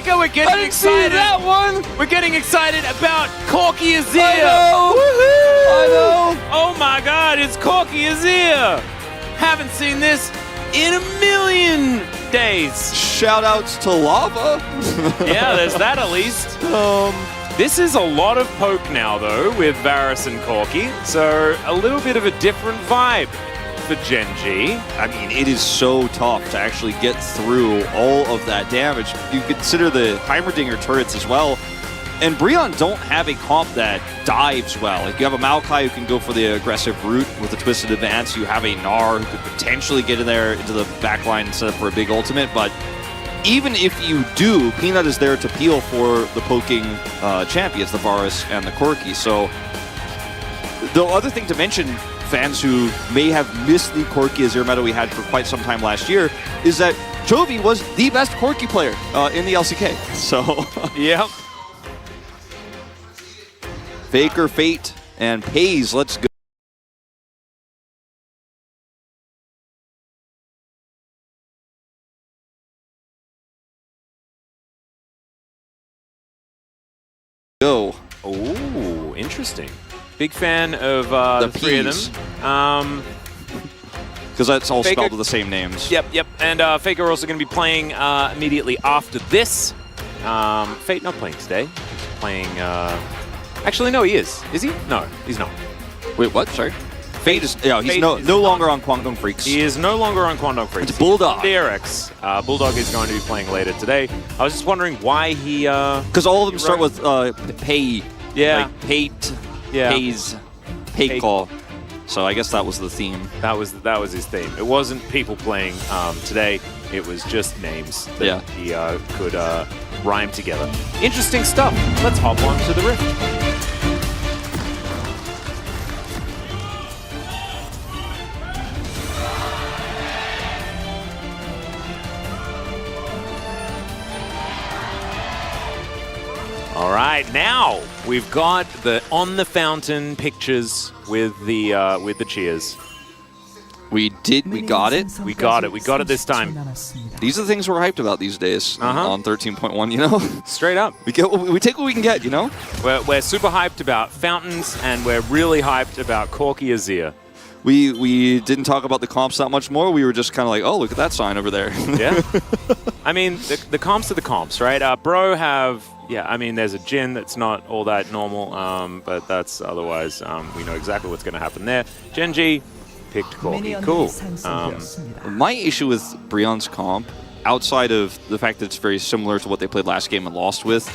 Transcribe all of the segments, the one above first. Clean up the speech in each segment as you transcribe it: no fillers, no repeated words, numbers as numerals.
like how we're getting excited. that one. We're getting excited about Corky Azir. I know. Woohoo! I know. Oh my God, it's Corky Azir. Haven't seen this in a million days. Shout outs to Lava. Yeah, there's that at least. This is a lot of poke now, though, with Varus and Corky. So a little bit of a different vibe for Gen G. I mean, it is so tough to actually get through all of that damage. You consider the Heimerdinger turrets as well. And Brionne don't have a comp that dives well. Like, you have a Maokai who can go for the aggressive route with a twisted advance. You have a Gnar who could potentially get in there into the backline and set up for a big ultimate. But even if you do, Peanut is there to peel for the poking champions, the Varus and the Corky. So the other thing to mention, fans who may have missed the Corky Azir meta we had for quite some time last year, is that Chovy was the best Corky player in the LCK. So Yep. Faker, Fate, and Pays, let's go. Oh, interesting. Big fan of the three of them. Because that's all Faker, spelled with the same names. Yep. And Faker also going to be playing immediately after this. Fate not playing today. He's playing... Actually, no, he is. Is he? No, he's not. Wait, what? Sorry? Fate is... Yeah, he's no longer on Kwangdong Freaks. He is no longer on Kwangdong Freaks. It's Bulldog. DRX. Bulldog is going to be playing later today. I was just wondering why he... Because all of them start with pay. Yeah. Like Pate, Yeah. Pays, pay call. So I guess that was the theme. That was his theme. It wasn't people playing today. It was just names that he could rhyme together. Interesting stuff. Let's hop on to the Rift. All right, now we've got the on the fountain pictures with the cheers. We got it. We got it this time. These are the things we're hyped about these days on 13.1, you know? Straight up. We take what we can get, you know? We're super hyped about fountains, and we're really hyped about Corky Azir. We didn't talk about the comps that much more. We were just kind of like, oh, look at that sign over there. Yeah. I mean, the comps are the comps, right? Bro have... Yeah, I mean, there's a Jhin that's not all that normal, but that's otherwise, we know exactly what's going to happen there. Gen G picked Corky. Cool. My issue with Brionne's comp, outside of the fact that it's very similar to what they played last game and lost with,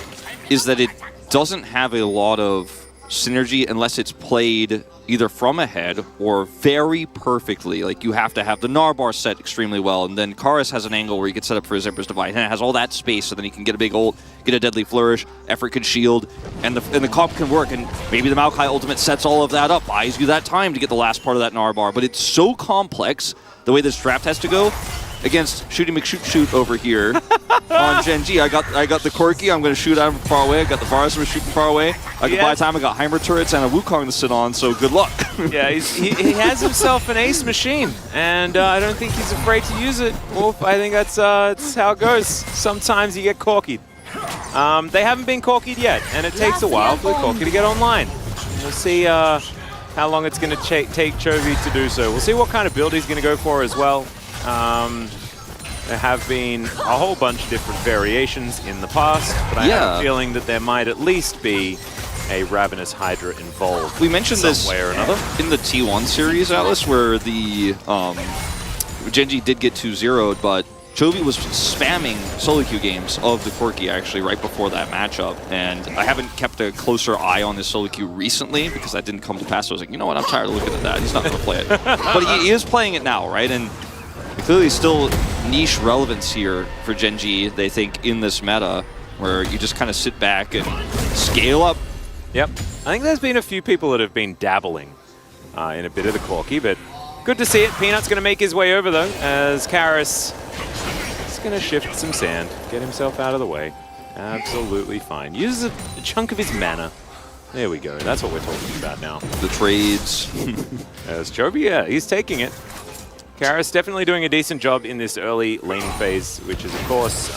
is that it doesn't have a lot of synergy unless it's played either from ahead or very perfectly. Like, you have to have the Gnar bar set extremely well, and then Karis has an angle where you can set up for a Zipper's Divide, and it has all that space, so then he can get a big ult, get a Deadly Flourish, Effort can shield, and the comp can work, and maybe the Maokai ultimate sets all of that up, buys you that time to get the last part of that Gnar bar, but it's so complex, the way this draft has to go, against Shooty McShoot over here on Gen G. I got the Corky, I'm going to shoot out from far away. I got the Varus, I'm shooting far away. I can buy time, I got Heimer turrets and a Wukong to sit on, so good luck. Yeah, he has himself an ace machine, and I don't think he's afraid to use it. Wolf, I think that's how it goes. Sometimes you get corkied. They haven't been corkied yet, and it takes a while for the Corky to get online. We'll see how long it's going to take Chovy to do so. We'll see what kind of build he's going to go for as well. There have been a whole bunch of different variations in the past, but I have a feeling that there might at least be a Ravenous Hydra involved. We mentioned this way or another in the T1 series, Atlas, where the Gen G did get 2-0'd, but Chovy was spamming solo queue games of the Corky actually right before that matchup, and I haven't kept a closer eye on his solo queue recently because that didn't come to pass. So I was like, you know what, I'm tired of looking at that. He's not going to play it. But he is playing it now, right? And clearly still niche relevance here for Gen G, they think, in this meta, where you just kind of sit back and scale up. Yep. I think there's been a few people that have been dabbling in a bit of the Corky, but good to see it. Peanut's going to make his way over, though, as Karis is going to shift some sand, get himself out of the way. Absolutely fine. Uses a chunk of his mana. There we go. That's what we're talking about now. The trades. As Chovy, yeah, he's taking it. Karis definitely doing a decent job in this early laning phase, which is, of course,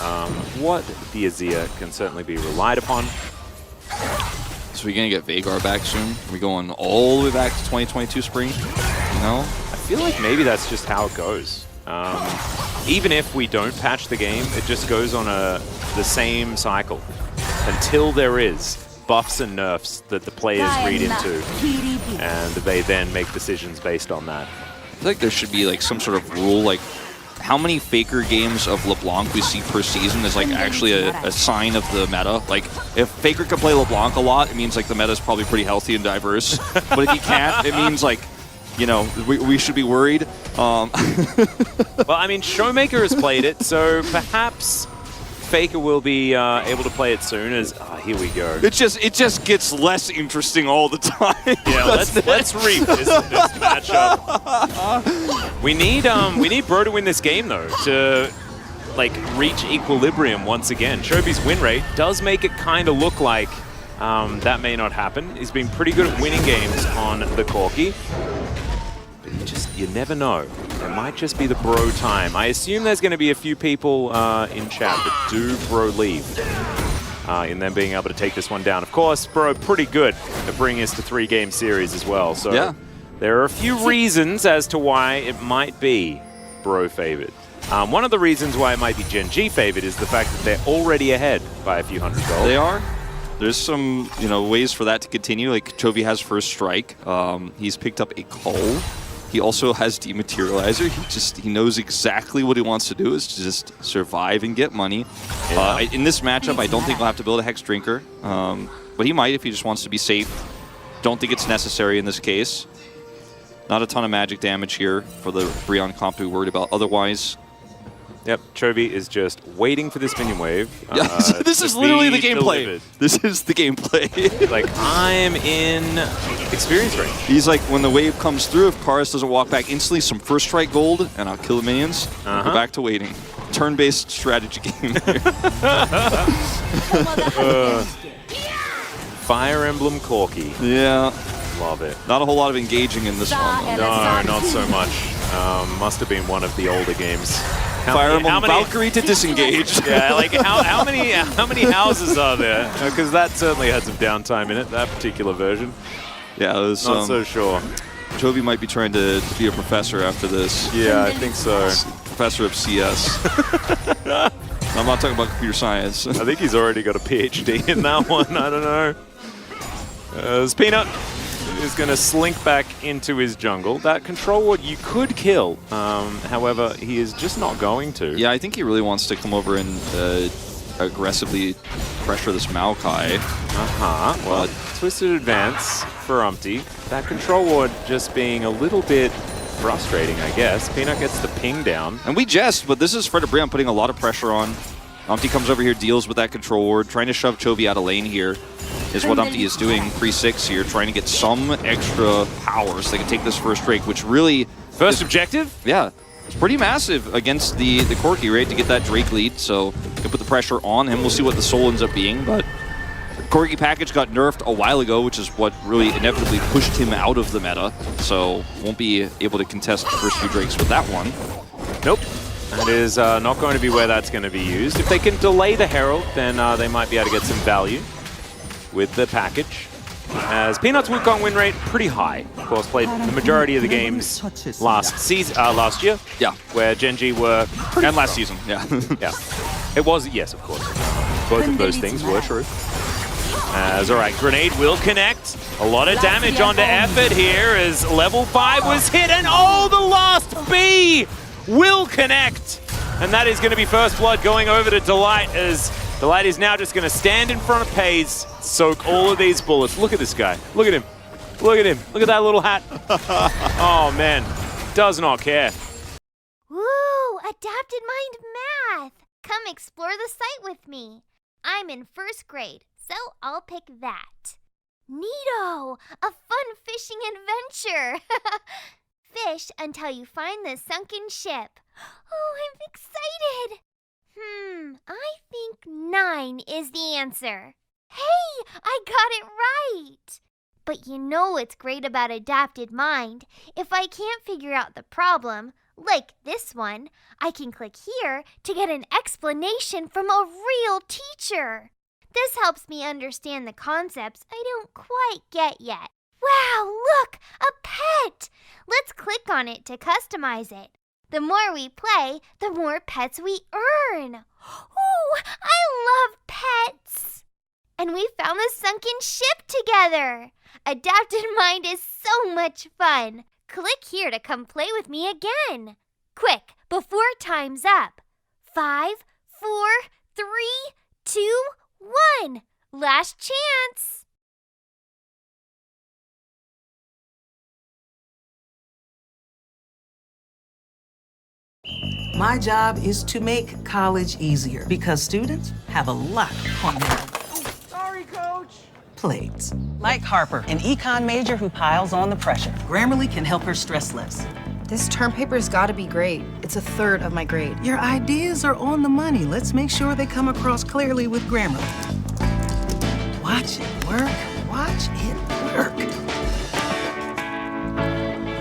what the Azir can certainly be relied upon. So we're going to get Veigar back soon? Are we going all the way back to 2022 spring? No? I feel like maybe that's just how it goes. Even if we don't patch the game, it just goes on the same cycle until there is buffs and nerfs that the players read into, and they then make decisions based on that. I feel like there should be like some sort of rule, like how many Faker games of LeBlanc we see per season is like actually a sign of the meta. Like if Faker can play LeBlanc a lot, it means like the meta is probably pretty healthy and diverse. But if he can't, it means like, you know, we should be worried. Well, I mean, Showmaker has played it, so perhaps Faker will be able to play it soon. As here we go. It just gets less interesting all the time. Yeah, let's revisit this matchup. We need Bro to win this game though to like reach equilibrium once again. Chobi's win rate does make it kind of look like that may not happen. He's been pretty good at winning games on the Corki. You never know. It might just be the Bro time. I assume there's going to be a few people in chat that do Bro leave in them being able to take this one down. Of course, Bro pretty good at bringing us to 3-game series as well. So yeah, there are a few reasons as to why it might be Bro favored. One of the reasons why it might be Gen G favored is the fact that they're already ahead by a few hundred gold. They are. There's some, ways for that to continue. Like Chovy has first strike. He's picked up a Cull. He also has Dematerializer. He knows exactly what he wants to do, is to just survive and get money. Yeah. In this matchup, I don't think he'll have to build a Hex Drinker, but he might if he just wants to be safe. Don't think it's necessary in this case. Not a ton of magic damage here for the Brion comp to be worried about otherwise. Yep, Chovy is just waiting for this minion wave. This is literally the gameplay. This is the gameplay. Like, I'm in experience range. He's like, when the wave comes through, if Karis doesn't walk back instantly, some first strike gold, and I'll kill the minions. Go back to waiting. Turn-based strategy game here. Fire Emblem Corki. Yeah. Love it. Not a whole lot of engaging in this one. No, not so much. Must have been one of the older games. Fire Emblem Valkyrie to disengage. Yeah, like how many houses are there? Because that certainly had some downtime in it, that particular version. Yeah, it was not so sure. Chovy might be trying to be a professor after this. Yeah, I think so. Professor of CS. I'm not talking about computer science. I think he's already got a PhD in that one. I don't know. As Peanut is going to slink back into his jungle. That control ward you could kill. However, he is just not going to. Yeah, I think he really wants to come over and aggressively pressure this Maokai. Well, twisted advance for Umpty. That control ward just being a little bit frustrating, I guess. Peanut gets the ping down. And we jest, but this is Fred Brion putting a lot of pressure on. Umpty comes over here, deals with that control ward, trying to shove Chovy out of lane here. Is what Umpty is doing, 3-6 here, trying to get some extra power so they can take this first Drake, which really... First objective? Yeah, it's pretty massive against the Corki, right, to get that Drake lead, so you can put the pressure on him. We'll see what the soul ends up being, but the Corki package got nerfed a while ago, which is what really inevitably pushed him out of the meta, so won't be able to contest the first few Drakes with that one. Nope. That is not going to be where that's going to be used. If they can delay the Herald, then they might be able to get some value with the package. As Peanut's Wukong win rate pretty high. Of course, played the majority of the games last year. Yeah. Where Gen G were and last season. Yeah. Yeah. It was, yes, of course. Both of those things were true. As, all right, Grenade will connect. A lot of damage onto Effort here as level 5 was hit, and oh, the last B will connect. And that is going to be first blood going over to Delight, as Delight is now just going to stand in front of Pays, soak all of these bullets. Look at this guy. Look at him. Look at him. Look at that little hat. Oh, man. Does not care. Woo! Adapted Mind Math! Come explore the site with me. I'm in first grade, so I'll pick that. Neato! A fun fishing adventure! Fish until you find the sunken ship. Oh, I'm excited! I think 9 is the answer. Hey, I got it right! But you know what's great about Adapted Mind? If I can't figure out the problem, Like this one, I can click here to get an explanation from a real teacher. This helps me understand the concepts I don't quite get yet. Wow, look, a pet! Let's click on it to customize it. The more we play, the more pets we earn. Ooh, I love pets! And we found the sunken ship together. Adapted Mind is so much fun. Click here to come play with me again. Quick, before time's up. 5, 4, 3, 2, 1. Last chance. My job is to make college easier because students have a lot on their Sorry, Coach. plates. Like Harper, an econ major who piles on the pressure. Grammarly can help her stress less. This term paper's gotta be great. It's a third of my grade. Your ideas are on the money. Let's make sure they come across clearly with Grammarly. Watch it work. Watch it work.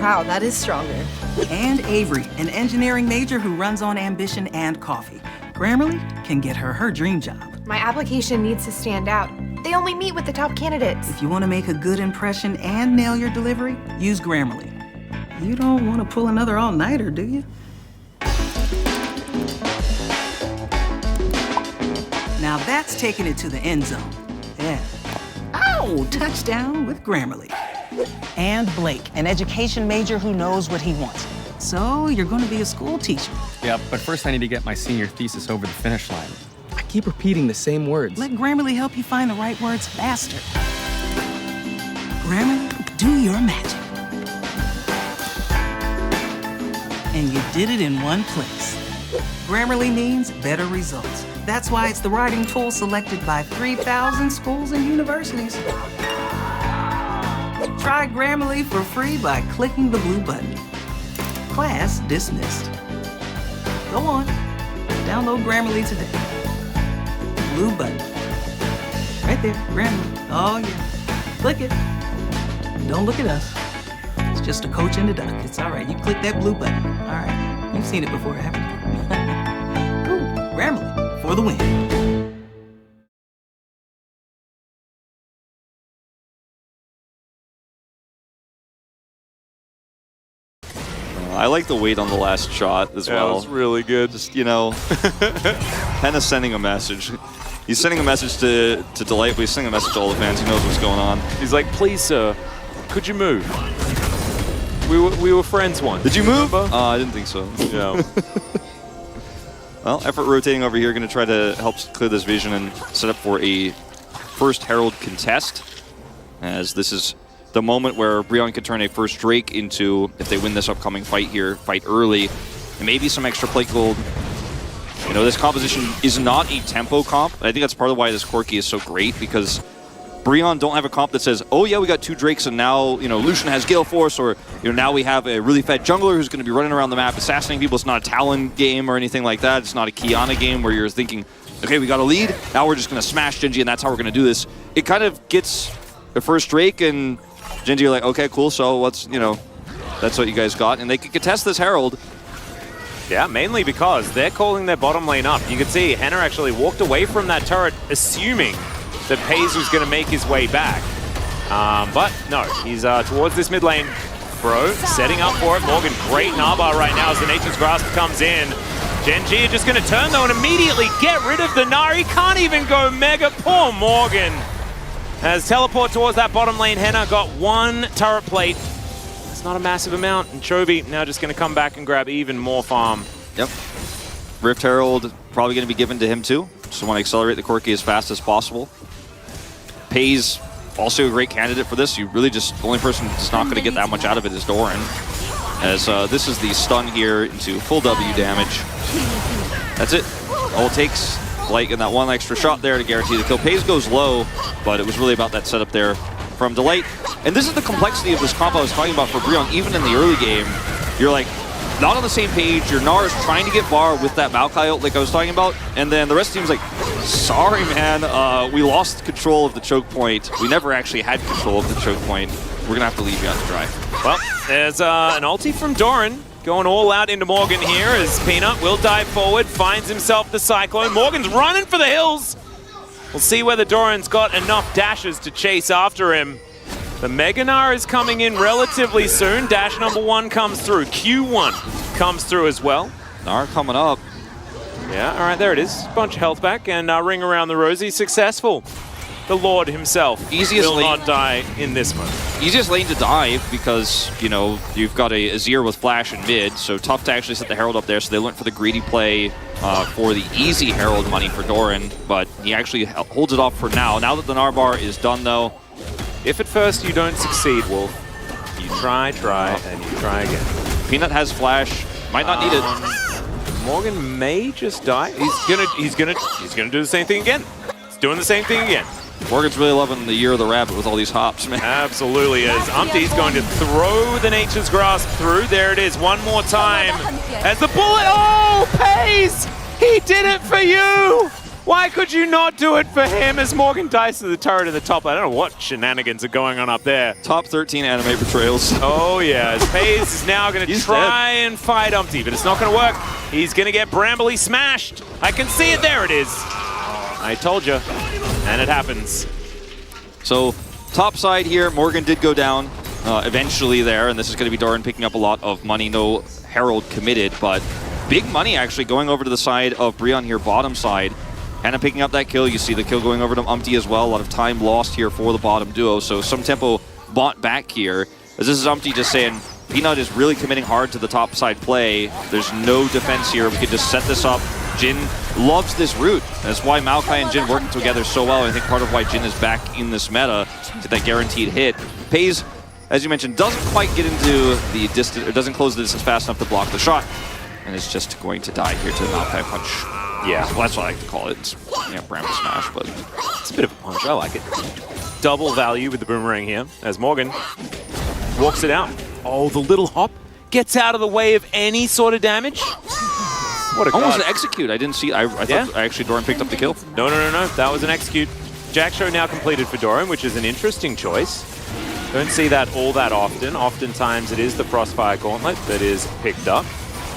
Wow, that is stronger. And Avery, an engineering major who runs on ambition and coffee. Grammarly can get her her dream job. My application needs to stand out. They only meet with the top candidates. If you want to make a good impression and nail your delivery, use Grammarly. You don't want to pull another all-nighter, do you? Now that's taking it to the end zone. Yeah. Oh, touchdown with Grammarly. And Blake, an education major who knows what he wants. So you're going to be a school teacher. Yeah, but first I need to get my senior thesis over the finish line. I keep repeating the same words. Let Grammarly help you find the right words faster. Grammarly, do your magic. And you did it in one place. Grammarly means better results. That's why it's the writing tool selected by 3,000 schools and universities. Try Grammarly for free by clicking the blue button. Class dismissed. Go on, download Grammarly today. Blue button. Right there, Grammarly. Oh yeah, click it. Don't look at us. It's just a coach and a duck. It's all right, you click that blue button. All right, you've seen it before, haven't you? Ooh, Grammarly, for the win. I like the wait on the last shot as well. That was really good. Just, you know, Henna's sending a message. He's sending a message to Delight, but he's sending a message to all the fans. He knows what's going on. He's like, please, sir, could you move? We were friends once. Did you move? Remember? I didn't think so. Yeah. Well, effort rotating over here, going to try to help clear this vision and set up for a first Herald contest, as this is the moment where Brion can turn a first Drake into, if they win this upcoming fight here, fight early, and maybe some extra plate gold. You know, this composition is not a tempo comp. I think that's part of why this Corki is so great, because Brion don't have a comp that says, oh yeah, we got 2 Drakes and now, you know, Lucian has Gale Force, or, you know, now we have a really fed jungler who's going to be running around the map assassinating people. It's not a Talon game or anything like that. It's not a Kiana game where you're thinking, okay, we got a lead, now we're just going to smash Genji and that's how we're going to do this. It kind of gets the first Drake and Genji are like, okay, cool, so let's, you know, that's what you guys got. And they could contest this Herald. Yeah, mainly because they're calling their bottom lane up. You can see Henna actually walked away from that turret assuming that Paze was going to make his way back. But no, he's towards this mid lane. Bro, setting up for it. Morgan, great Narbar right now as the Nature's Grasp comes in. Genji just going to turn though and immediately get rid of the Gnar. He can't even go Mega. Poor Morgan. As teleport towards that bottom lane, Henna got 1 turret plate. It's not a massive amount, and Chovy now just going to come back and grab even more farm. Yep. Rift Herald probably going to be given to him too. Just want to accelerate the Corki as fast as possible. Paze, also a great candidate for this. You really just, the only person that's not going to get that much out of it is Doran. As this is the stun here into full W damage. That's it. All it takes, like, in that 1 extra shot there to guarantee the kill. Paze goes low, but it was really about that setup there from Delight. And this is the complexity of this comp I was talking about for Brion. Even in the early game, you're like, not on the same page. Your Gnar is trying to get Var with that Maokai ult like I was talking about, and then the rest of the team's like, sorry man, we lost control of the choke point. We never actually had control of the choke point. We're gonna have to leave you out to dry. Well, there's an ulti from Doran. going all out into Morgan here as Peanut will dive forward, finds himself the Cyclone. Morgan's running for the hills. We'll see whether Doran's got enough dashes to chase after him. The Meganar is coming in relatively soon. Dash number 1 comes through. Q1 comes through as well. Nar coming up. Yeah, all right, there it is. Bunch of health back and ring around the rosy. Successful. The Lord himself will not die in this one. Easiest lane to dive because, you know, you've got a Azir with flash in mid, so tough to actually set the Herald up there. So they went for the greedy play for the easy Herald money for Doran, but he actually holds it off for now. Now that the Narbar is done, though. If at first you don't succeed, Wolf, you try, and you try again. Peanut has flash. Might not need it. Morgan may just die. He's gonna do the same thing again. He's doing the same thing again. Morgan's really loving the Year of the Rabbit with all these hops, man. Absolutely is. Umpty's going to throw the Nature's Grasp through. There it is, one more time. As the bullet, oh, Pays! He did it for you! Why could you not do it for him as Morgan dies to the turret in the top? I don't know what shenanigans are going on up there. Top 13 anime betrayals. Oh yeah, as Pays is now going to try and fight Umpty, but it's not going to work. He's going to get Brambley smashed. I can see it, there it is. I told you, and it happens. So, top side here, Morgan did go down eventually there, and this is going to be Doran picking up a lot of money. No Herald committed, but big money actually going over to the side of Brion here, bottom side. Kind of picking up that kill. You see the kill going over to Umpty as well. A lot of time lost here for the bottom duo, so some tempo bought back here. As this is Umpty just saying, Peanut is really committing hard to the top side play. There's no defense here. We could just set this up. Jin loves this route. That's why Maokai and Jin working together so well. I think part of why Jin is back in this meta to that guaranteed hit. Pays, as you mentioned, doesn't quite get into the distance, or doesn't close the distance fast enough to block the shot. And is just going to die here to the Maokai punch. Yeah, well, that's what I like to call it. It's, you know, Bramble Smash, but it's a bit of a punch. I like it. Double value with the boomerang here as Morgan walks it out. Oh, the little hop gets out of the way of any sort of damage. What a almost an execute. I didn't see. I thought actually Doran picked up the kill. No. That was an execute. Jack Show now completed for Doran, which is an interesting choice. Don't see that all that often. Oftentimes it is the Frostfire Gauntlet that is picked up.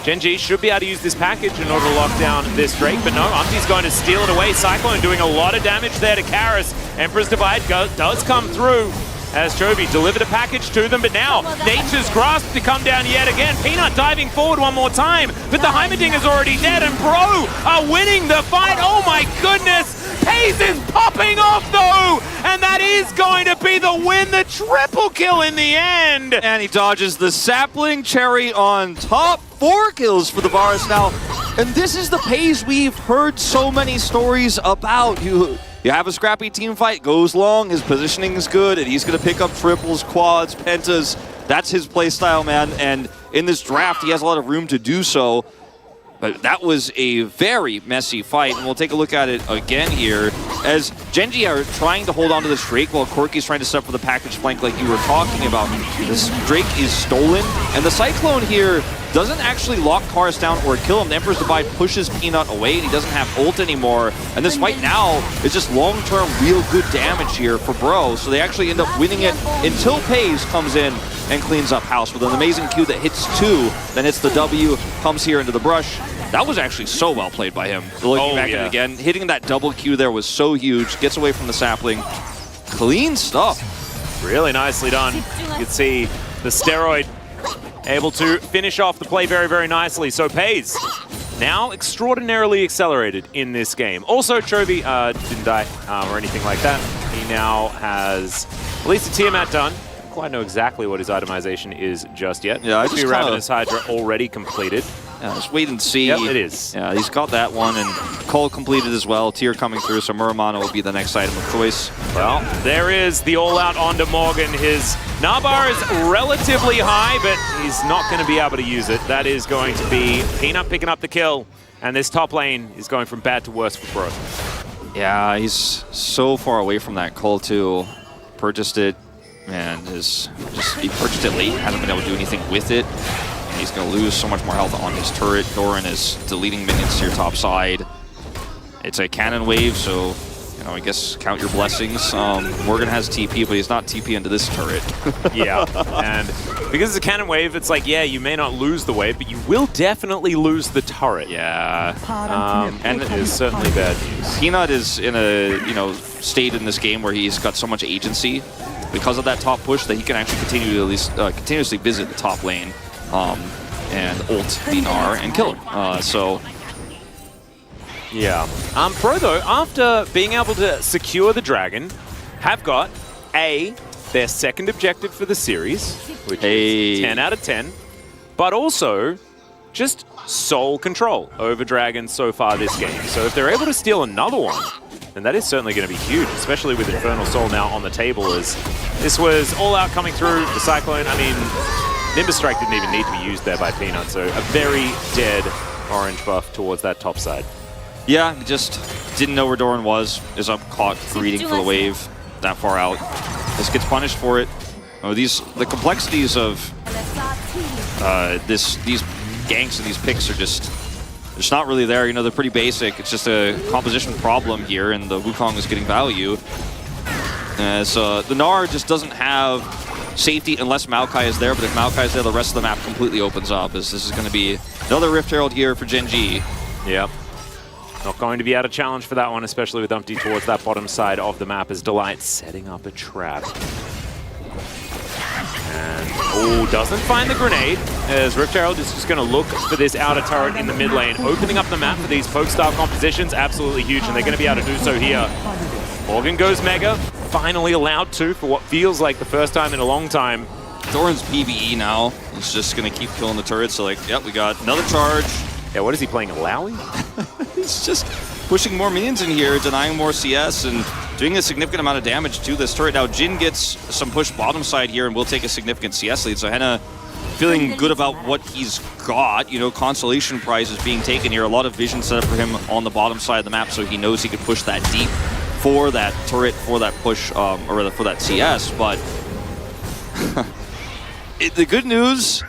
Genji should be able to use this package in order to lock down this Drake, but no, Umpty's going to steal it away. Cyclone doing a lot of damage there to Karis. Emperor's Divide does come through as Chovy delivered a package to them, but now Nature's Grasp to come down yet again. Peanut diving forward one more time, but the Heimerdinger's already dead, and Bro are winning the fight. Oh my goodness! Pays is popping off though, and that is going to be the win, the triple kill in the end. And he dodges the sapling cherry on top. 4 kills for the Varus now, and this is the Pays we've heard so many stories about. You have a scrappy team fight, goes long, his positioning is good, and he's going to pick up triples, quads, pentas. That's his play style, man, and in this draft, he has a lot of room to do so. But that was a very messy fight, and we'll take a look at it again here as Genji are trying to hold on to this Drake while Corki's trying to set up for the package flank like you were talking about. This Drake is stolen, and the Cyclone here doesn't actually lock Karis down or kill him. The Emperor's Divide pushes Peanut away, and he doesn't have ult anymore. And this fight now is just long-term, real good damage here for Bro, so they actually end up winning it until Pays comes in and cleans up house with an amazing Q that hits 2, then hits the W, comes here into the brush. That was actually so well played by him. Looking back at it again, hitting that double Q there was so huge. Gets away from the sapling. Clean stuff. Really nicely done. You can see the steroid able to finish off the play very, very nicely. So Pays now extraordinarily accelerated in this game. Also, Chovy didn't die or anything like that. He now has at least a Tiamat done. Don't quite know exactly what his itemization is just yet. Yeah, I just Ravenous Hydra already completed. Yeah, just wait and see. Yep, it is. Yeah, he's got that one, and Cole completed as well. Tier coming through, so Muramana will be the next item of choice. Well, there is the all-out onto Morgan. His Nabar is relatively high, but he's not going to be able to use it. That is going to be Peanut picking up the kill, and this top lane is going from bad to worse for Bro. Yeah, he's so far away from that Cole too. Purchased it, and he purchased it late, hasn't been able to do anything with it. He's going to lose so much more health on his turret. Doran is deleting minions to your top side. It's a cannon wave, so you know, I guess count your blessings. Morgan has TP, but he's not TP into this turret. Yeah, and because it's a cannon wave, it's like, yeah, you may not lose the wave, but you will definitely lose the turret. Yeah. And it is certainly bad news. Peanut is in a, you know, state in this game where he's got so much agency because of that top push that he can actually continue to at least continuously visit the top lane and ult the Gnar and kill him. So. Yeah. Pro, though, after being able to secure the dragon, have got their second objective for the series, which is 10 out of 10, but also just sole control over dragons so far this game. So if they're able to steal another one, then that is certainly going to be huge, especially with Infernal Soul now on the table, as this was all out coming through the Cyclone. I mean, Nimbus Strike didn't even need to be used there by Peanut, so a very dead orange buff towards that top side. Yeah, just didn't know where Doran was. Is up caught greeting for the wave that far out. This gets punished for it. Oh, the complexities of these ganks and these picks are just not really there. You know, they're pretty basic. It's just a composition problem here, and the Wukong is getting value. As the Gnar just doesn't have safety unless Maokai is there, but if Maokai is there, the rest of the map completely opens up, as this is going to be another Rift Herald here for Gen G. Yep. Not going to be out of challenge for that one, especially with Umpty towards that bottom side of the map as Delight setting up a trap. And, doesn't find the grenade, as Rift Herald is just going to look for this outer turret in the mid lane, opening up the map for these poke-style compositions. Absolutely huge, and they're going to be able to do so here. Morgan goes Mega, finally allowed to for what feels like the first time in a long time. Doran's PvE now. He's just going to keep killing the turrets, so like, yep, we got another charge. Yeah, what is he playing, Alawi? He's just pushing more minions in here, denying more CS, and doing a significant amount of damage to this turret. Now, Jin gets some push bottom side here and will take a significant CS lead. So Henna feeling good about what he's got. You know, Consolation Prize is being taken here. A lot of vision set up for him on the bottom side of the map, so he knows he can push that deep for that turret, for that push, or rather for that CS. But the good news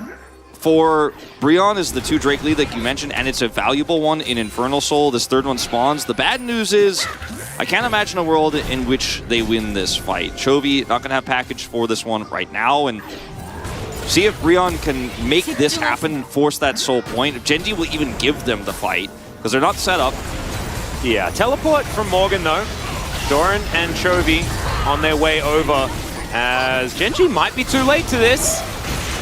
for Brionne is the 2 Drake lead that you mentioned, and it's a valuable one in Infernal Soul. This third one spawns. The bad news is I can't imagine a world in which they win this fight. Chovy not going to have package for this one right now, and see if Brionne can make this happen and force that soul point. If Gen G will even give them the fight, because they're not set up. Yeah, teleport from Morgan, though. Doran and Chovy on their way over, as Gen G might be too late to this.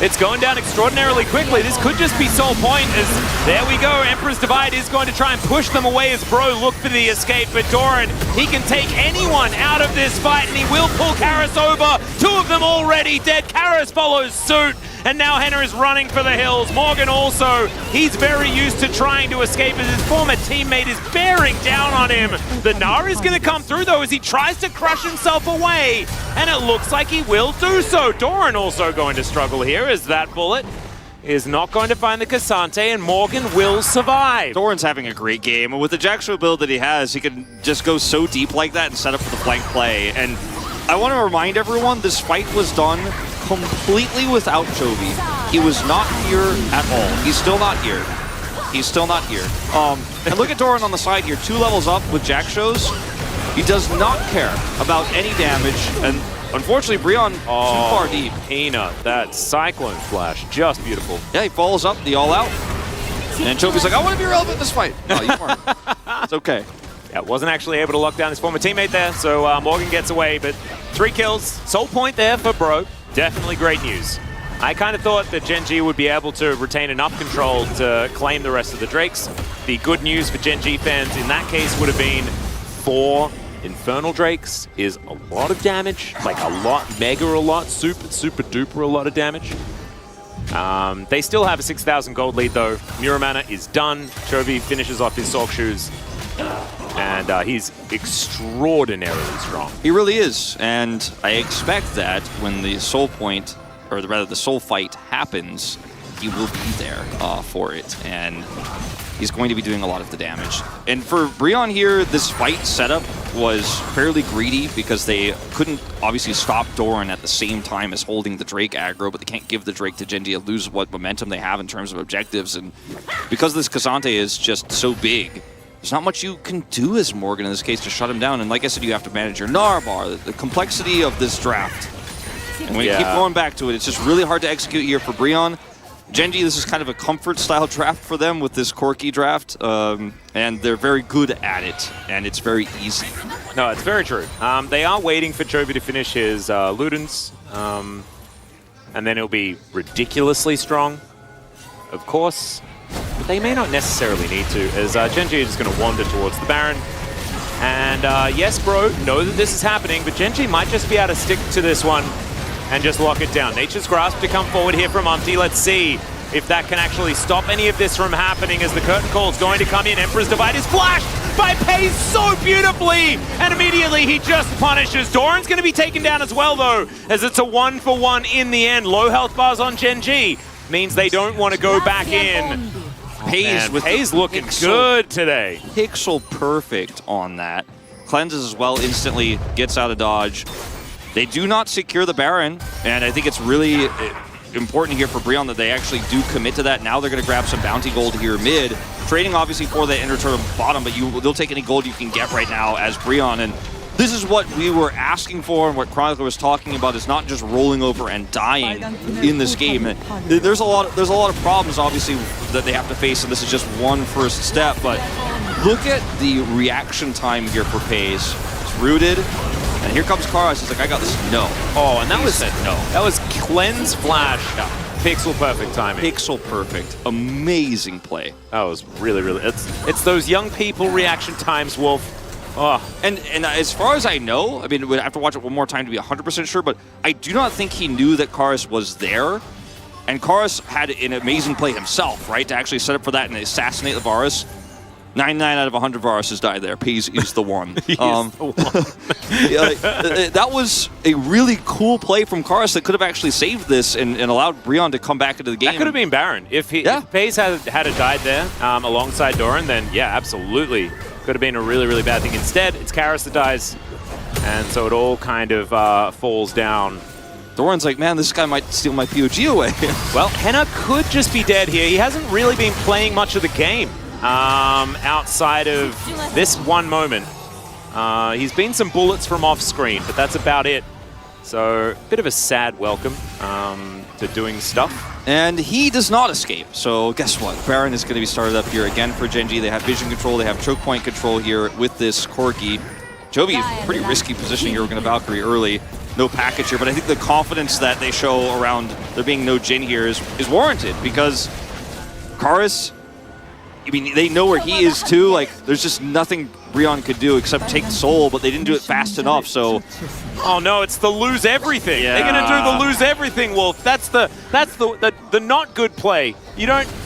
It's going down extraordinarily quickly. This could just be Soul Point, as there we go. Emperor's Divide is going to try and push them away as Bro look for the escape. But Doran, he can take anyone out of this fight, and he will pull Karis over. 2 of them already dead. Karis follows suit, and now Henna is running for the hills. Morgan also, he's very used to trying to escape as his former teammate is bearing down on him. The Gnar is going to come through, though, as he tries to crush himself away, and it looks like he will do so. Doran also going to struggle here, as that bullet is not going to find the Cassante, and Morgan will survive. Doran's having a great game, and with the Jackstraw build that he has, he can just go so deep like that and set up for the flank play. And I want to remind everyone, this fight was done completely without Chovy. He was not here at all. He's still not here. He's still not here. And look at Doran on the side here, 2 levels up with Jackshows. He does not care about any damage, and unfortunately, Brionne too far deep. Peanut, that Cyclone Flash, just beautiful. Yeah, he follows up the all-out. And Chovy's like, I want to be relevant in this fight. No, you weren't. It's okay. Yeah, wasn't actually able to lock down his former teammate there, so Morgan gets away, but 3 kills. Soul Point there for Bro. Definitely great news. I kind of thought that Gen G would be able to retain enough control to claim the rest of the Drakes. The good news for Gen G fans in that case would have been 4 Infernal Drakes is a lot of damage, like a lot, mega a lot, super duper a lot of damage. They still have a 6,000 gold lead though. Muramana is done. Chovy finishes off his Sock Shoes, and he's extraordinarily strong. He really is, and I expect that when the soul point, or rather the soul fight happens, he will be there for it, and he's going to be doing a lot of the damage. And for Brionne here, this fight setup was fairly greedy because they couldn't obviously stop Doran at the same time as holding the Drake aggro, but they can't give the Drake to Gen G and lose what momentum they have in terms of objectives. And because this Cassante is just so big, there's not much you can do as Morgan in this case to shut him down. And like I said, you have to manage your Narbar, the complexity of this draft. And when you keep going back to it, it's just really hard to execute here for Brion. Genji, this is kind of a comfort-style draft for them with this Corki draft, and they're very good at it, and it's very easy. No, it's very true. They are waiting for Chovy to finish his Ludens, and then he'll be ridiculously strong, of course. But they may not necessarily need to, as Genji is just going to wander towards the Baron. And yes, bro, know that this is happening, but Genji might just be able to stick to this one and just lock it down. Nature's Grasp to come forward here from Umpty. Let's see if that can actually stop any of this from happening as the curtain call is going to come in. Emperor's Divide is flashed by Pace so beautifully, and immediately he just punishes. Doran's going to be taken down as well, though, as it's a 1-for-1 in the end. Low health bars on Genji means they don't want to go back in. Pace looking good today. Pixel perfect on that. Cleanses as well, instantly gets out of dodge. They do not secure the Baron, and I think it's really important here for Brion that they actually do commit to that. Now they're going to grab some bounty gold here mid, trading obviously for the ender turtle bottom, but they'll take any gold you can get right now as Brion. And this is what we were asking for, and what Chronicler was talking about is not just rolling over and dying in this game. There's a lot of problems obviously that they have to face, and this is just one first step. But look at the reaction time here for Pace. It's rooted. And here comes Karas. He's like, I got this. No. Oh, and he said no. That was cleanse flash. Yeah. Pixel perfect timing. Pixel perfect. Amazing play. That was really, really. It's those young people reaction times, Wolf. Oh. And as far as I know, I mean, we'd have to watch it one more time to be 100% sure, but I do not think he knew that Karas was there. And Karas had an amazing play himself, right, to actually set up for that and assassinate the Varus. 99 out of 100 Varuses died there. Peas is the one. That was a really cool play from Karas that could have actually saved this and allowed Brion to come back into the game. That could have been Baron. If Pace had died there alongside Doran, then yeah, absolutely. Could have been a really, really bad thing. Instead, it's Karas that dies, and so it all kind of falls down. Doran's like, man, this guy might steal my POG away. Well, Henna could just be dead here. He hasn't really been playing much of the game. Outside of this one moment. He's been some bullets from off screen, but that's about it. So, a bit of a sad welcome to doing stuff. And he does not escape. So, guess what? Baron is going to be started up here again for Genji. They have vision control, they have choke point control here with this Corki. Chovy is pretty risky positioning here. We're going to Valkyrie early. No package here, but I think the confidence that they show around there being no Jhin here is warranted because Karas, I mean, they know where he is too. Like, there's just nothing Brion could do except take Soul, but they didn't do it fast enough, so... Oh no, it's the lose everything. Yeah. They're gonna do the lose everything, Wolf. That's the not good play.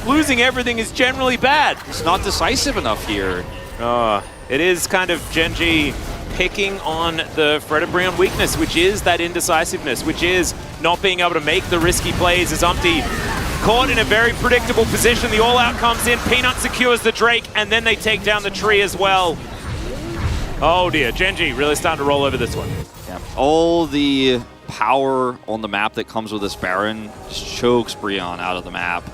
Losing everything is generally bad. It's not decisive enough here. It is kind of Genji picking on the Fred Brion weakness, which is that indecisiveness, which is not being able to make the risky plays as Umpty caught in a very predictable position. The all-out comes in, Peanut secures the Drake, and then they take down the tree as well. Oh dear, Genji really starting to roll over this one. Yeah. All the power on the map that comes with this Baron just chokes Brion out of the map.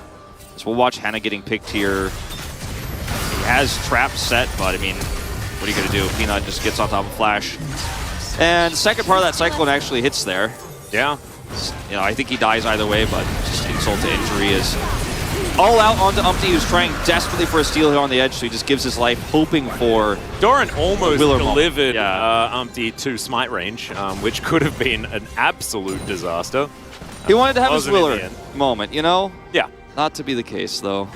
So we'll watch Henna getting picked here. He has traps set, but I mean, what are you going to do? Peanut just gets on top of Flash. And the second part of that Cyclone actually hits there. Yeah. You know, I think he dies either way, but just insult to injury is all out onto Umpty, who's trying desperately for a steal here on the edge, so he just gives his life, hoping for... Doran almost delivered Umpty to smite range, which could have been an absolute disaster. He wanted to have his Willer moment, you know? Yeah. Not to be the case, though.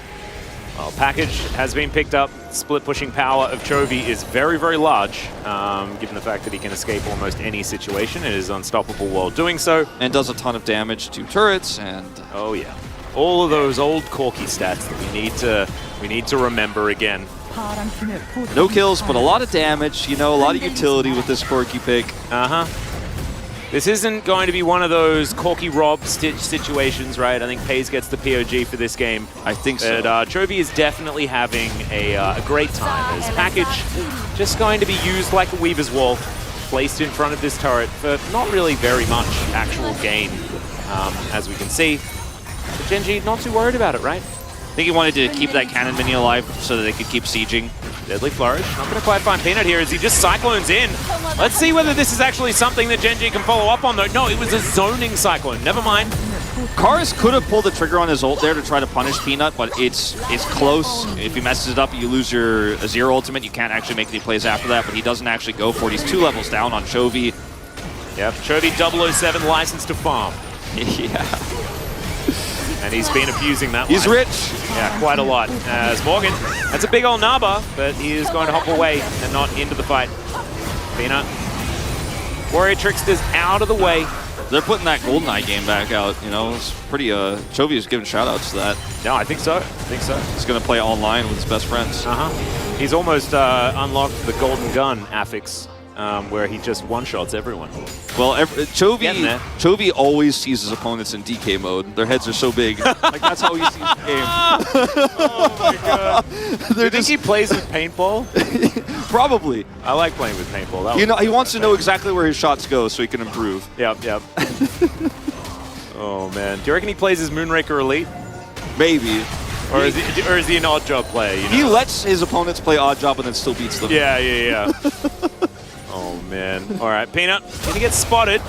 Well, package has been picked up. Split pushing power of Chovy is very, very large, given the fact that he can escape almost any situation. It is unstoppable while doing so. And does a ton of damage to turrets and... Oh yeah. All of those old Corki stats that we need to remember again. No kills, but a lot of damage, you know, a lot of utility with this Corki pick. Uh-huh. This isn't going to be one of those Corki Rob situations, right? I think Paze gets the POG for this game. I think so. But Chovy is definitely having a great time. His package just going to be used like a Weaver's Wall, placed in front of this turret for not really very much actual gain, as we can see. But Genji not too worried about it, right? I think he wanted to keep that cannon mini alive so that they could keep sieging. Deadly Flourish. Not going to quite find Peanut here as he just Cyclones in. Let's see whether this is actually something that Gen G can follow up on, though. No, it was a zoning Cyclone. Never mind. Karis could have pulled the trigger on his ult there to try to punish Peanut, but it's close. If he messes it up, you lose your Azir ultimate. You can't actually make any plays after that, but he doesn't actually go for it. He's 2 levels down on Chovy. Yep, Chovy 007 license to farm. Yeah. And he's been abusing that He's line. rich. Yeah, quite a lot. As Morgan, that's a big old Naba, but he is going to hop away and not into the fight. Peanut. Warrior Trickster's out of the way. They're putting that GoldenEye game back out, you know. It's pretty, Chovy is giving shout-outs to that. No, I think so. I think so. He's going to play online with his best friends. He's almost unlocked the Golden Gun affix, where he just one-shots everyone. Well, Chovy always sees his opponents in DK mode. Their heads are so big. Like, that's how he sees the game. Oh my god. Do you think he plays with paintball? Probably. I like playing with paintball. You know, he wants to know exactly where his shots go so he can improve. Yep. Oh man. Do you reckon he plays as Moonraker Elite? Maybe. Or is he an odd job player? You know? He lets his opponents play odd job and then still beats them. Yeah. Oh man. All right, Peanut. He gets spotted.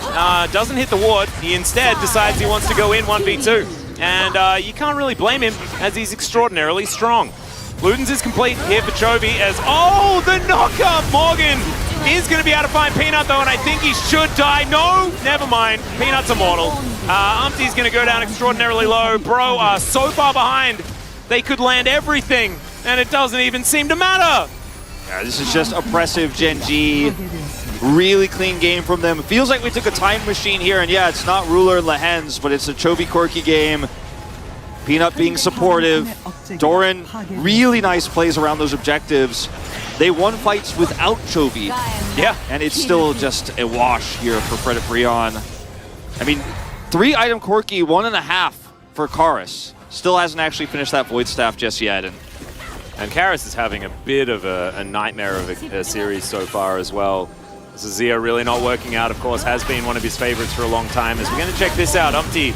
Doesn't hit the ward. He instead decides he wants to go in 1v2. And you can't really blame him as he's extraordinarily strong. Ludens is complete here for Chovy as, oh, the knockup! Morgan is going to be able to find Peanut though, and I think he should die. No, never mind. Peanut's immortal. Umpty's going to go down extraordinarily low. Bro are so far behind, they could land everything, and it doesn't even seem to matter. Yeah, this is just oppressive Gen G. Really clean game from them. It feels like we took a time machine here, and yeah, it's not Ruler and Lehens, but it's a Chovy Corki game. Peanut being supportive. Doran, really nice plays around those objectives. They won fights without Chovy. Yeah. And it's still just a wash here for Fred Brion. I mean, 3-item Corki, 1.5 for Karis. Still hasn't actually finished that Void Staff just yet. And Karis is having a bit of a nightmare of a series so far as well. Zia really not working out, of course, has been one of his favorites for a long time. As we're going to check this out, Umpty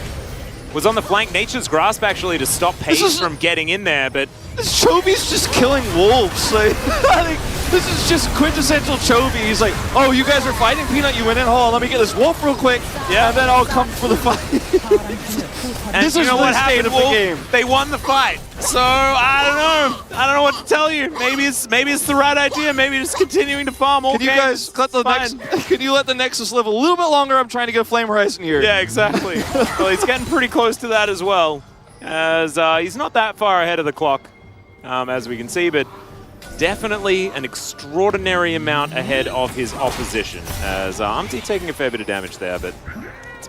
was on the flank. Nature's Grasp actually to stop Pace from getting in there, but Chovy's just killing wolves. Like, this is just quintessential Chovy. He's like, oh, you guys are fighting Peanut, you went in, hold on, let me get this wolf real quick, yeah, and then I'll come for the fight. And this you is know what happened, of the game. They won the fight. So I don't know what to tell you. Maybe it's the right idea. Maybe just continuing to farm all games. Can you guys let the can you let the Nexus live a little bit longer? I'm trying to get a Flame Horizon here. Yeah, exactly. Well, he's getting pretty close to that as well, as he's not that far ahead of the clock, as we can see, but definitely an extraordinary amount ahead of his opposition. As Umpty taking a fair bit of damage there, but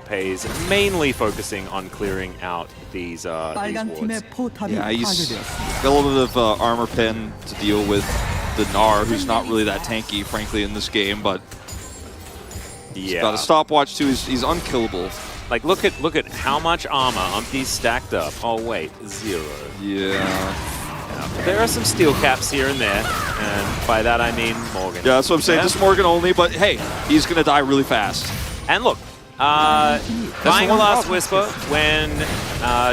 Pays mainly focusing on clearing out these wards. Yeah, he's got a little bit of armor pen to deal with the Gnar, who's not really that tanky, frankly, in this game, but he's got a stopwatch too. He's unkillable. Like, look at how much armor Umpty's stacked up. Oh wait, 0. Yeah. There are some steel caps here and there, and by that I mean Morgan. Yeah, that's what I'm saying. Just Morgan only, but hey, he's gonna die really fast. And look, buying a Last Whisper when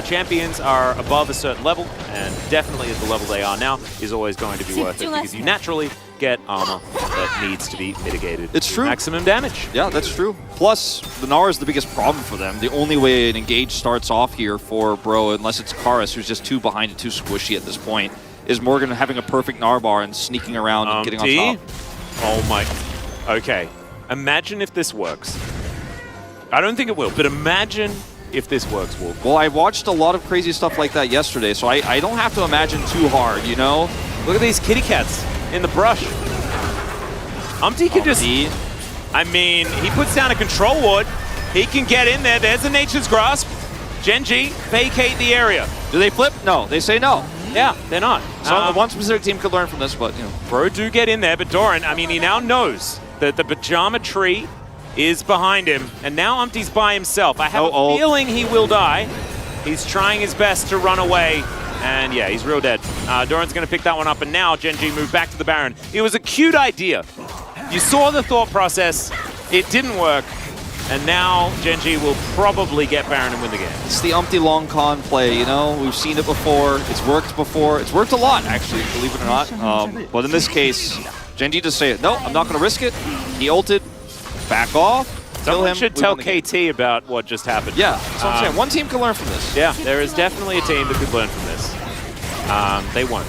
champions are above a certain level, and definitely at the level they are now, is always going to be worth it because you naturally get armor that needs to be mitigated. It's true. Maximum damage. Yeah, that's true. Plus, the Gnar is the biggest problem for them. The only way an engage starts off here for Bro, unless it's Karis, who's just too behind and too squishy at this point, is Morgan having a perfect Gnar bar and sneaking around and getting on top. Oh my. Okay. Imagine if this works. I don't think it will, but imagine if this works, Wolf. Well, I watched a lot of crazy stuff like that yesterday, so I don't have to imagine too hard, you know? Look at these kitty cats in the brush. Umpty can just... I mean, he puts down a control ward. He can get in there. There's the Nature's Grasp. Gen G, vacate the area. Do they flip? No, they say no. Yeah, they're not. So one specific team could learn from this, but, you know. Bro do get in there, but Doran, I mean, he now knows that the Pajama Tree is behind him, and now Umpty's by himself. I have a feeling he will die. He's trying his best to run away, and yeah, he's real dead. Doran's going to pick that one up, and now Gen G move back to the Baron. It was a cute idea. You saw the thought process. It didn't work. And now Genji will probably get Baron and win the game. It's the umpty long con play, you know? We've seen it before. It's worked before. It's worked a lot, actually, believe it or not. But in this case, Genji just say, no, I'm not going to risk it. He ulted. Back off. Someone should tell KT about what just happened. Yeah, that's what I'm saying. One team can learn from this. Yeah, there is definitely a team that could learn from this. They won't,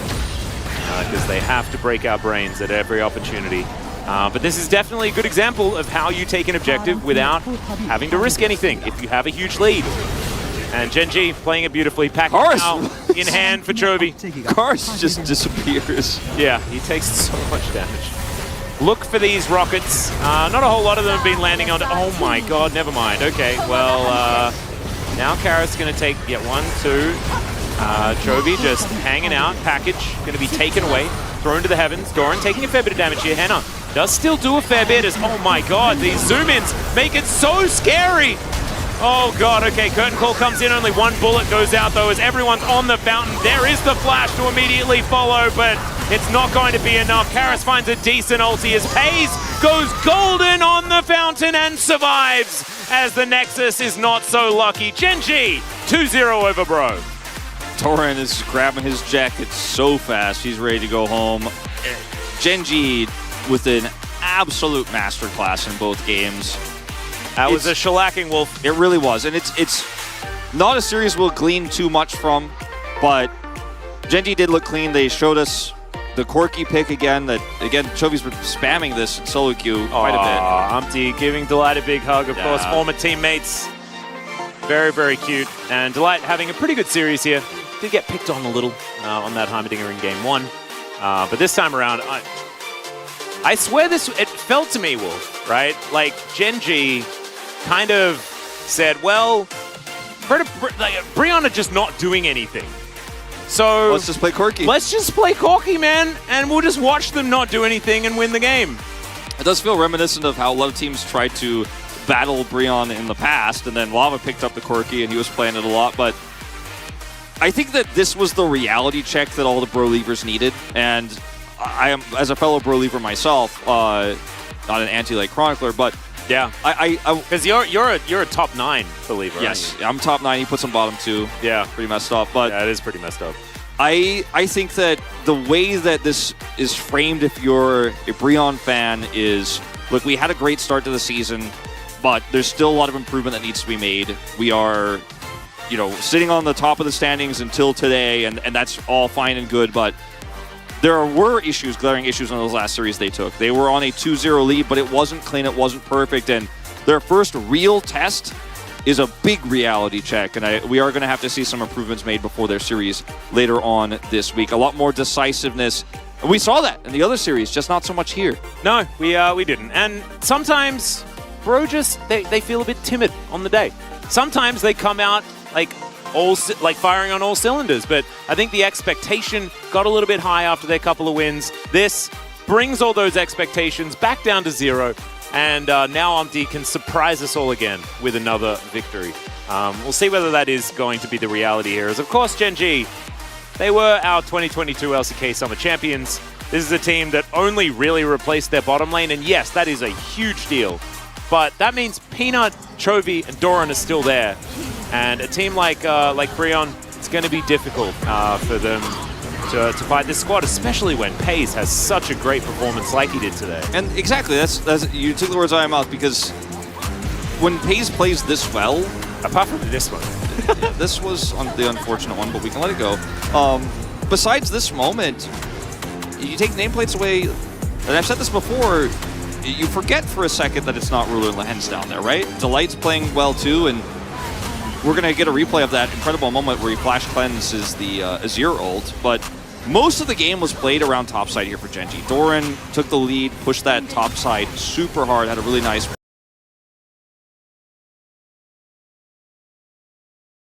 because they have to break our brains at every opportunity. But this is definitely a good example of how you take an objective without having to risk anything if you have a huge lead. And Genji playing it beautifully, packing out in hand for Chovy. Kars just disappears. Yeah, he takes so much damage. Look for these rockets. Not a whole lot of them have been landing on. Oh my god, never mind. Okay, well, now Karat's going to take, one, two. Chovy just hanging out. Package going to be taken away, thrown to the heavens. Doran taking a fair bit of damage here. Henna does still do a fair bit as, oh my god, these zoom-ins make it so scary. Oh god, okay, curtain call comes in, only one bullet goes out though as everyone's on the fountain. There is the flash to immediately follow, but it's not going to be enough. Karas finds a decent ulti as Pays goes golden on the fountain and survives as the Nexus is not so lucky. Genji, 2-0 over Bro. Doran is grabbing his jacket so fast, he's ready to go home. Genji with an absolute masterclass in both games. That was a shellacking, Wolf. It really was, and it's not a series we'll glean too much from, but Genji did look clean. They showed us the Corki pick again. Chovy's been spamming this in solo queue quite a bit. Umpty giving Delight a big hug, of course, former teammates. Very, very cute. And Delight having a pretty good series here. Did get picked on a little on that Heimerdinger in game one. But this time around, I swear it felt to me, Wolf, right? Like Genji kind of said, well, Brianna just not doing anything. So let's just play Corki. Let's just play Corki, man, and we'll just watch them not do anything and win the game. It does feel reminiscent of how a lot of teams tried to battle Brion in the past, and then Lava picked up the Corki and he was playing it a lot, but I think that this was the reality check that all the Bro-Leavers needed, and I am, as a fellow Bro-Leaver myself, not an anti-like chronicler, but yeah, because you're a top 9 believer. Yes, I'm top 9. He puts him bottom 2. Yeah, pretty messed up. But yeah, it is pretty messed up. I think that the way that this is framed, if you're a Brion fan, is look, we had a great start to the season, but there's still a lot of improvement that needs to be made. We are, sitting on the top of the standings until today, and that's all fine and good, but there were glaring issues in those last series they took. They were on a 2-0 lead, but it wasn't clean, it wasn't perfect, and their first real test is a big reality check, and we are going to have to see some improvements made before their series later on this week. A lot more decisiveness, and we saw that in the other series, just not so much here. No, we didn't. And sometimes, Bro they feel a bit timid on the day. Sometimes they come out like firing on all cylinders, but I think the expectation got a little bit high after their couple of wins. This brings all those expectations back down to 0, and now Umpty can surprise us all again with another victory. We'll see whether that is going to be the reality here, as of course Genji, they were our 2022 LCK Summer Champions. This is a team that only really replaced their bottom lane, and yes, that is a huge deal, but that means Peanut, Chovy, and Doran are still there. And a team like Brion, it's going to be difficult for them to fight this squad, especially when Pays has such a great performance like he did today. And exactly, that's you took the words out of my mouth, because when Pays plays this well, apart from this one, this was the unfortunate one, but we can let it go. Besides this moment, you take nameplates away, and I've said this before, you forget for a second that it's not Ruler and Lehens down there, right? Delight's playing well too, and we're going to get a replay of that incredible moment where he flash cleanses the Azir ult, but most of the game was played around topside here for Genji. Doran took the lead, pushed that topside super hard, had a really nice